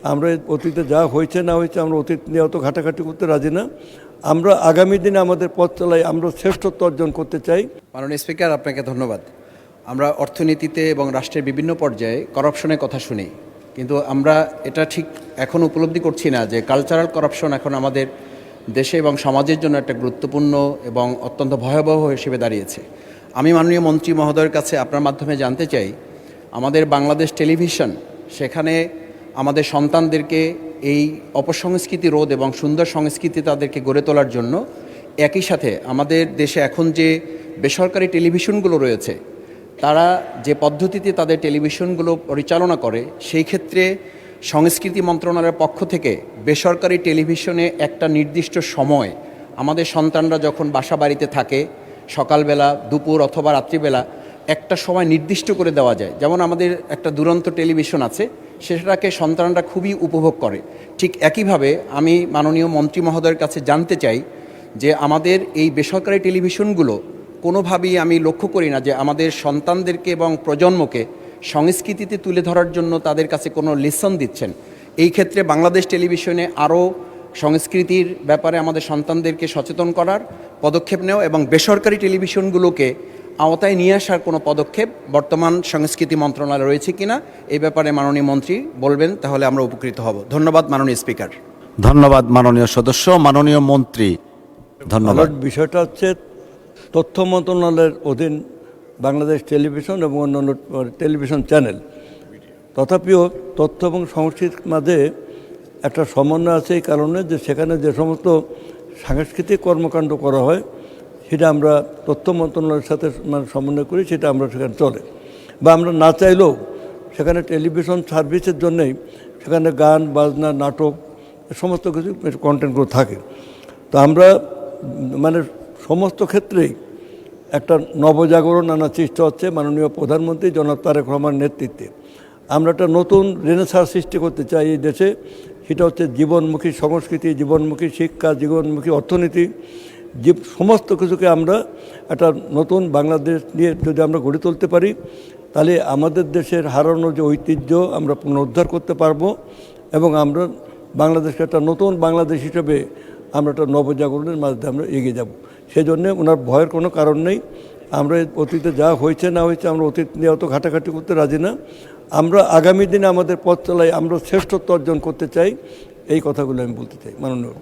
আমরা অতীতে যা হয়েছে না হয়েছে আমরা অতীত নিয়ে অত ঘাটাঘাটি করতে রাজি না। আমরা আগামী দিনে আমাদের পথ চলাই আমরা শ্রেষ্ঠত্ব অর্জন করতে চাই। মাননীয় স্পিকার, আপনাকে ধন্যবাদ। আমরা অর্থনীতিতে এবং রাষ্ট্রের বিভিন্ন পর্যায়ে করাপশনের কথা শুনি, কিন্তু আমরা এটা ঠিক এখন উপলব্ধি করছি না যে কালচারাল করাপশন এখন আমাদের দেশে এবং সমাজের জন্য একটা গুরুত্বপূর্ণ এবং অত্যন্ত ভয়াবহ হিসেবে দাঁড়িয়েছে। আমি মাননীয় মন্ত্রী মহোদয়ের কাছে আপনার মাধ্যমে জানতে চাই, আমাদের বাংলাদেশ টেলিভিশন সেখানে আমাদের সন্তানদেরকে এই অপসংস্কৃতি রোধ এবং সুন্দর সংস্কৃতি তাদেরকে গড়ে তোলার জন্য একই সাথে আমাদের দেশে এখন যে বেসরকারি টেলিভিশনগুলো রয়েছে তারা যে পদ্ধতিতে তাদের টেলিভিশনগুলো পরিচালনা করে, সেই ক্ষেত্রে সংস্কৃতি মন্ত্রণালয়ের পক্ষ থেকে বেসরকারি টেলিভিশনে একটা নির্দিষ্ট সময় আমাদের সন্তানরা যখন বাসা বাড়িতে থাকে, সকালবেলা, দুপুর অথবা রাত্রিবেলা একটা সময় নির্দিষ্ট করে দেওয়া যায়। যেমন আমাদের একটা দুরন্ত টেলিভিশন আছে, সেটাকে সন্তানরা খুবই উপভোগ করে। ঠিক একইভাবে আমি মাননীয় মন্ত্রী মহোদয়ের কাছে জানতে চাই যে আমাদের এই বেসরকারি টেলিভিশনগুলো কোনোভাবেই আমি লক্ষ্য করি না যে আমাদের সন্তানদেরকে এবং প্রজন্মকে সংস্কৃতিতে তুলে ধরার জন্য তাদের কাছে কোনো লেসন দিচ্ছেন। এই ক্ষেত্রে বাংলাদেশ টেলিভিশনে আরও সংস্কৃতির ব্যাপারে আমাদের সন্তানদেরকে সচেতন করার পদক্ষেপ নেওয়া এবং বেসরকারি টেলিভিশনগুলোকে আওতায় নিয়ে আসার কোনো পদক্ষেপ বর্তমান সংস্কৃতি মন্ত্রণালয় রয়েছে কিনা এই ব্যাপারে মাননীয় মন্ত্রী বলবেন, তাহলে আমরা উপকৃত হব। ধন্যবাদ মাননীয় স্পিকার। ধন্যবাদ মাননীয় সদস্য। মাননীয় মন্ত্রী। ধন্যবাদ। বিষয়টা হচ্ছে তথ্য মন্ত্রণালয়ের অধীন বাংলাদেশ টেলিভিশন এবং অন্যান্য টেলিভিশন চ্যানেল, তথাপিও তথ্য এবং সংস্কৃতির মাঝে একটা সমন্বয় আছে এই কারণে যে সেখানে যে সমস্ত সাংস্কৃতিক কর্মকাণ্ড করা হয় সেটা আমরা তথ্য মন্ত্রণালয়ের সাথে সমন্বয় করি, সেটা আমরা সেখানে চলে। বা আমরা না চাইলেও সেখানে টেলিভিশন সার্ভিসের জন্যেই সেখানে গান বাজনা নাটক সমস্ত কিছু কন্টেন্টগুলো থাকে। তো আমরা সমস্ত ক্ষেত্রেই একটা নবজাগরণ আনার চেষ্টা হচ্ছে মাননীয় প্রধানমন্ত্রী জনাব তারেক রহমানের নেতৃত্বে। আমরা একটা নতুন রেনেসাঁ সৃষ্টি করতে চাই এই দেশে, সেটা হচ্ছে জীবনমুখী সংস্কৃতি, জীবনমুখী শিক্ষা, জীবনমুখী অর্থনীতি, সমস্ত কিছুকে আমরা একটা নতুন বাংলাদেশ নিয়ে যদি আমরা গড়ে তুলতে পারি, তাহলে আমাদের দেশের হারানো যে ঐতিহ্য আমরা পুনরুদ্ধার করতে পারবো এবং আমরা বাংলাদেশকে একটা নতুন বাংলাদেশ হিসেবে আমরা একটা নবজাগরণের মাধ্যমে আমরা এগিয়ে যাব। সেই জন্যে ওনার ভয়ের কোনো কারণ নেই। আমরা অতীতে যা হয়েছে না হয়েছে আমরা অতীত নিয়ে অত ঘাটাঘাটি করতে রাজি না। আমরা আগামী দিনে আমাদের পথ চলাই আমরা শ্রেষ্ঠত্ব অর্জন করতে চাই, এই কথাগুলো আমি বলতে চাই মাননীয়।